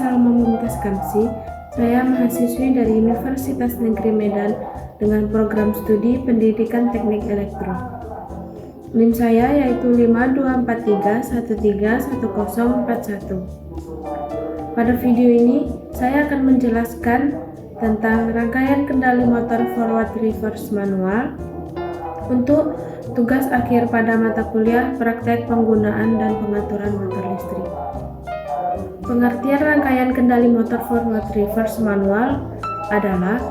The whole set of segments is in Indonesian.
Salma Mumtaz Kamsi. Saya mahasiswi dari Universitas Negeri Medan dengan program studi Pendidikan Teknik Elektro. NIM saya yaitu 5243131041. Pada video ini, saya akan menjelaskan tentang rangkaian kendali motor forward reverse manual untuk tugas akhir pada mata kuliah praktek penggunaan dan pengaturan motor listrik. Pengertian rangkaian kendali motor forward reverse manual adalah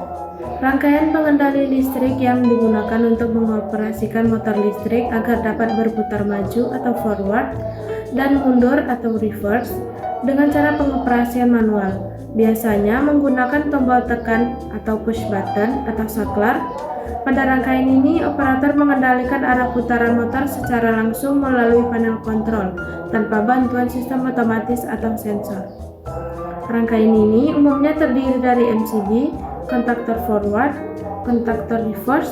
rangkaian pengendali listrik yang digunakan untuk mengoperasikan motor listrik agar dapat berputar maju atau forward dan mundur atau reverse dengan cara pengoperasian manual, biasanya menggunakan tombol tekan atau push button atau saklar. Pada rangkaian ini, operator mengendalikan arah putaran motor secara langsung melalui panel kontrol tanpa bantuan sistem otomatis atau sensor. Rangkaian ini umumnya terdiri dari MCB, kontaktor forward, kontaktor reverse,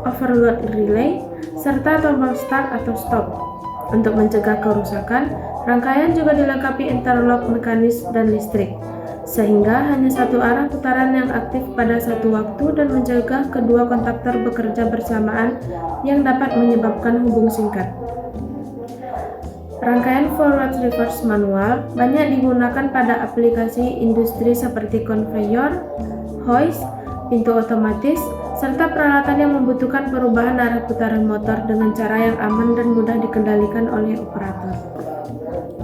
overload relay, serta tombol start atau stop. Untuk mencegah kerusakan, rangkaian juga dilengkapi interlock mekanis dan listrik, sehingga hanya satu arah putaran yang aktif pada satu waktu dan mencegah kedua kontaktor bekerja bersamaan yang dapat menyebabkan hubung singkat. Rangkaian forward reverse manual banyak digunakan pada aplikasi industri seperti konveyor, hoist, pintu otomatis, serta peralatan yang membutuhkan perubahan arah putaran motor dengan cara yang aman dan mudah dikendalikan oleh operator.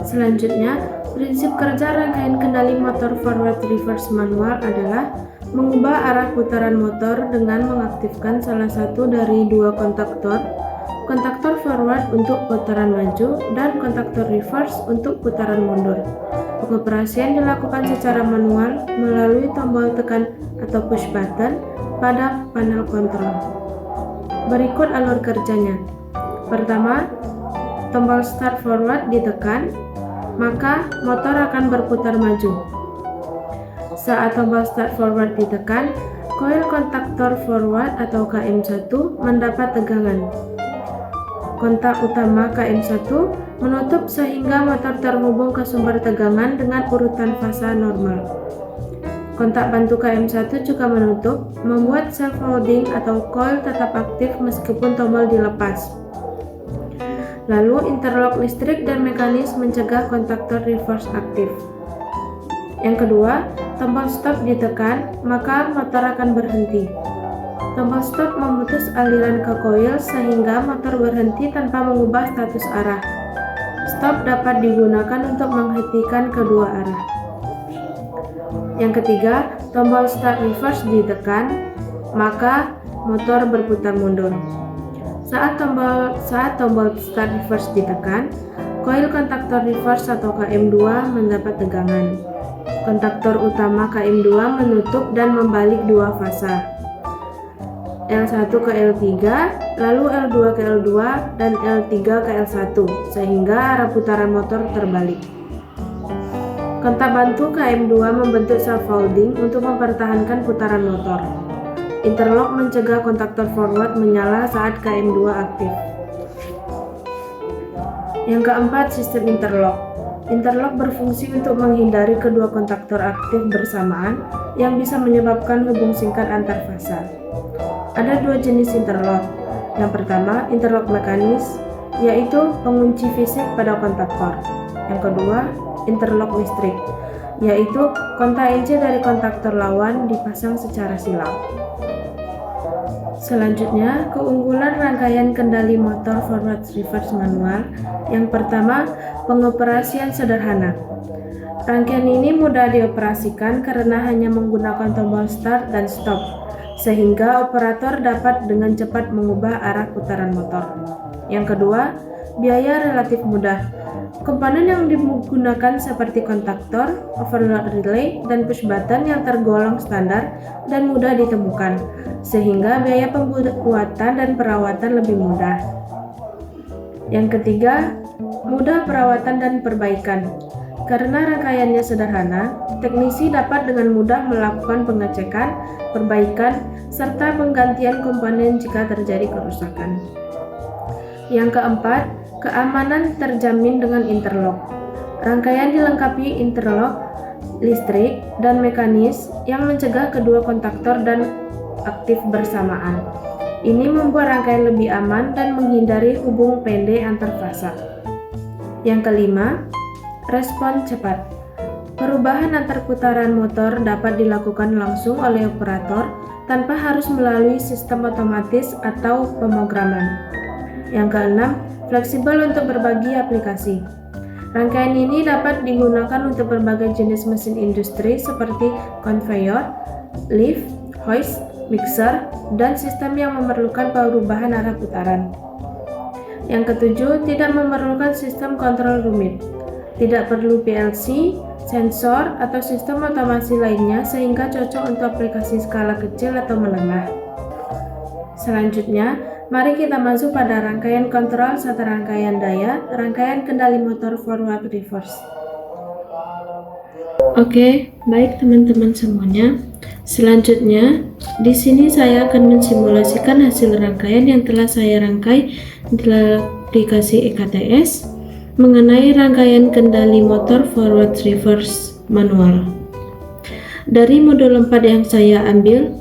Selanjutnya, prinsip kerja rangkaian kendali motor forward reverse manual adalah mengubah arah putaran motor dengan mengaktifkan salah satu dari dua kontaktor forward untuk putaran maju dan kontaktor reverse untuk putaran mundur. Pengoperasian dilakukan secara manual melalui tombol tekan atau push button pada panel kontrol. Berikut alur kerjanya. Pertama, tombol start forward ditekan, maka motor akan berputar maju. Saat tombol start forward ditekan, koil kontaktor forward atau KM1 mendapat tegangan. Kontak utama KM1 menutup sehingga motor terhubung ke sumber tegangan dengan urutan fasa normal. Kontak bantu KM1 juga menutup, membuat self-loading atau coil tetap aktif meskipun tombol dilepas. Lalu interlock listrik dan mekanis mencegah kontaktor reverse aktif. Yang kedua, tombol stop ditekan, maka motor akan berhenti. Tombol stop memutus aliran ke koil sehingga motor berhenti tanpa mengubah status arah. Stop dapat digunakan untuk menghentikan kedua arah. Yang ketiga, tombol start reverse ditekan, maka motor berputar mundur. Saat tombol start reverse ditekan, koil kontaktor reverse atau KM2 mendapat tegangan. Kontaktor utama KM2 menutup dan membalik dua fasa, L1 ke L3, lalu L2 ke L2, dan L3 ke L1, sehingga arah putaran motor terbalik. Kontak bantu KM2 membentuk self-folding untuk mempertahankan putaran motor. Interlock mencegah kontaktor forward menyala saat KM2 aktif. Yang keempat, sistem interlock. Interlock berfungsi untuk menghindari kedua kontaktor aktif bersamaan yang bisa menyebabkan hubung singkat antar fasa. Ada dua jenis interlock. Yang pertama, interlock mekanis, yaitu pengunci fisik pada kontaktor. Yang kedua, interlock listrik, yaitu kontak inci dari kontaktor lawan dipasang secara silang. Selanjutnya, keunggulan rangkaian kendali motor forward reverse manual. Yang pertama, pengoperasian sederhana. Rangkaian ini mudah dioperasikan karena hanya menggunakan tombol start dan stop, sehingga operator dapat dengan cepat mengubah arah putaran motor. Yang kedua, biaya relatif mudah. Komponen yang digunakan seperti kontaktor, overload relay, dan push button yang tergolong standar dan mudah ditemukan, sehingga biaya pembuatan dan perawatan lebih mudah. Yang ketiga, mudah perawatan dan perbaikan. Karena rangkaiannya sederhana, teknisi dapat dengan mudah melakukan pengecekan, perbaikan, serta penggantian komponen jika terjadi kerusakan. Yang keempat, keamanan terjamin dengan interlock. Rangkaian dilengkapi interlock listrik, dan mekanis yang mencegah kedua kontaktor dan aktif bersamaan. Ini membuat rangkaian lebih aman dan menghindari hubung pendek antar fasa. Yang kelima, respon cepat. Perubahan antar putaran motor dapat dilakukan langsung oleh operator tanpa harus melalui sistem otomatis atau pemrograman. Yang keenam, fleksibel untuk berbagi aplikasi. Rangkaian ini dapat digunakan untuk berbagai jenis mesin industri seperti konveyor, lift, hoist, mixer, dan sistem yang memerlukan perubahan arah putaran. Yang ketujuh, tidak memerlukan sistem kontrol rumit. Tidak perlu PLC, sensor, atau sistem otomasi lainnya sehingga cocok untuk aplikasi skala kecil atau menengah. Selanjutnya, mari kita masuk pada rangkaian kontrol serta rangkaian daya, rangkaian kendali motor forward reverse. Oke, baik teman-teman semuanya. Selanjutnya, di sini saya akan mensimulasikan hasil rangkaian yang telah saya rangkai di aplikasi EKTS mengenai rangkaian kendali motor forward reverse manual. Dari modul 4 yang saya ambil,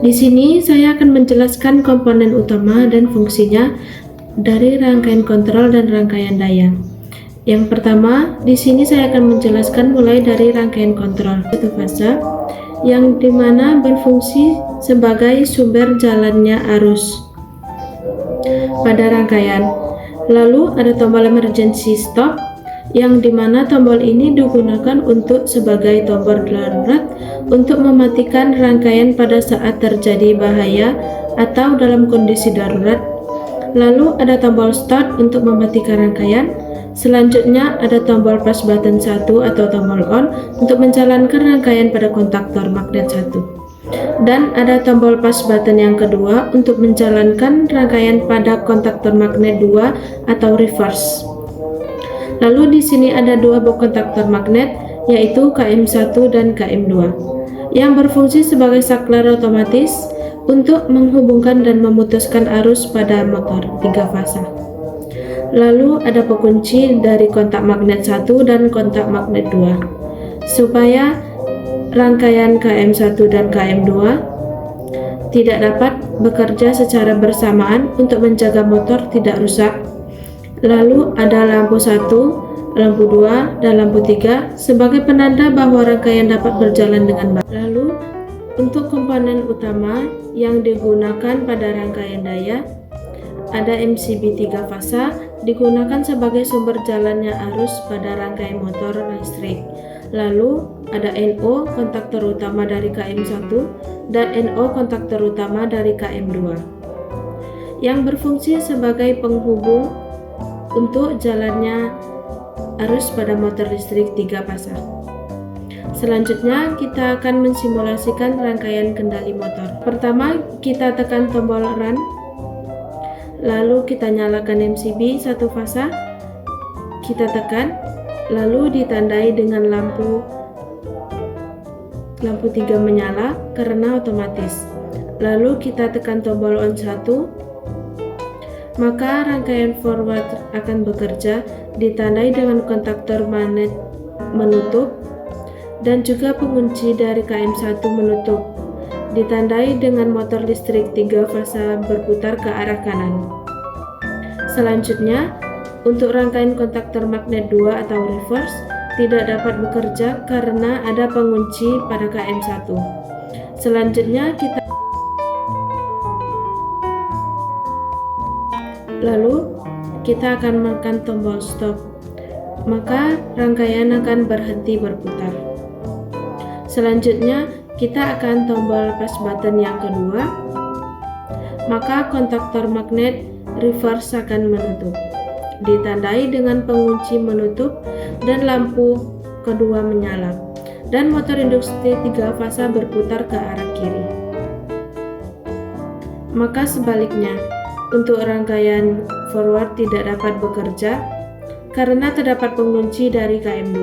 di sini saya akan menjelaskan komponen utama dan fungsinya dari rangkaian kontrol dan rangkaian daya. Yang pertama, di sini saya akan menjelaskan mulai dari rangkaian kontrol satu fasa yang dimana berfungsi sebagai sumber jalannya arus pada rangkaian. Lalu ada tombol emergency stop yang dimana tombol ini digunakan untuk sebagai tombol darurat untuk mematikan rangkaian pada saat terjadi bahaya atau dalam kondisi darurat. Lalu ada tombol start untuk mematikan rangkaian. Selanjutnya ada tombol push button 1 atau tombol on untuk menjalankan rangkaian pada kontaktor magnet 1. Dan ada tombol push button yang kedua untuk menjalankan rangkaian pada kontaktor magnet 2 atau reverse. Lalu di sini ada dua buah kontaktor magnet yaitu KM1 dan KM2 yang berfungsi sebagai saklar otomatis untuk menghubungkan dan memutuskan arus pada motor 3 fasa. Lalu ada pekunci dari kontak magnet 1 dan kontak magnet 2 supaya rangkaian KM1 dan KM2 tidak dapat bekerja secara bersamaan untuk menjaga motor tidak rusak. Lalu ada lampu 1, lampu 2, dan lampu 3 sebagai penanda bahwa rangkaian dapat berjalan dengan baik. Lalu untuk komponen utama yang digunakan pada rangkaian daya, ada MCB 3 fasa digunakan sebagai sumber jalannya arus pada rangkaian motor listrik. Lalu ada NO kontaktor utama dari KM1 dan NO kontaktor utama dari KM2 yang berfungsi sebagai penghubung untuk jalannya arus pada motor listrik 3 fasa. Selanjutnya kita akan mensimulasikan rangkaian kendali motor. Pertama kita tekan tombol run, lalu kita nyalakan MCB 1 fasa, kita tekan, lalu ditandai dengan lampu 3 menyala karena otomatis. Lalu kita tekan tombol on 1, maka rangkaian forward akan bekerja, ditandai dengan kontaktor magnet menutup dan juga pengunci dari KM1 menutup, ditandai dengan motor listrik 3 fasa berputar ke arah kanan. Selanjutnya, untuk rangkaian kontaktor magnet 2 atau reverse tidak dapat bekerja karena ada pengunci pada KM1. Selanjutnya kita akan menekan tombol stop, maka rangkaian akan berhenti berputar. Selanjutnya kita akan tombol push button yang kedua, maka kontaktor magnet reverse akan menutup, ditandai dengan pengunci menutup dan lampu kedua menyala, dan motor industri 3 fasa berputar ke arah kiri. Maka sebaliknya, untuk rangkaian forward tidak dapat bekerja karena terdapat pengunci dari KM2.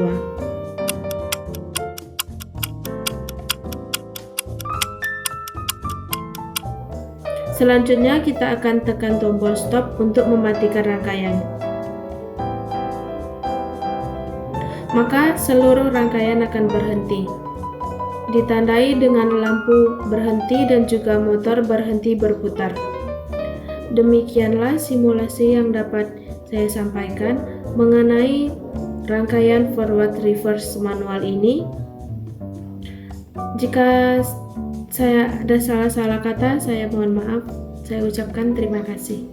Selanjutnya kita akan tekan tombol stop untuk mematikan rangkaian. maka seluruh rangkaian akan berhenti. Ditandai dengan lampu berhenti dan juga motor berhenti berputar. Demikianlah simulasi yang dapat saya sampaikan mengenai rangkaian forward reverse manual ini. Jika saya ada salah-salah kata, saya mohon maaf. Saya ucapkan terima kasih.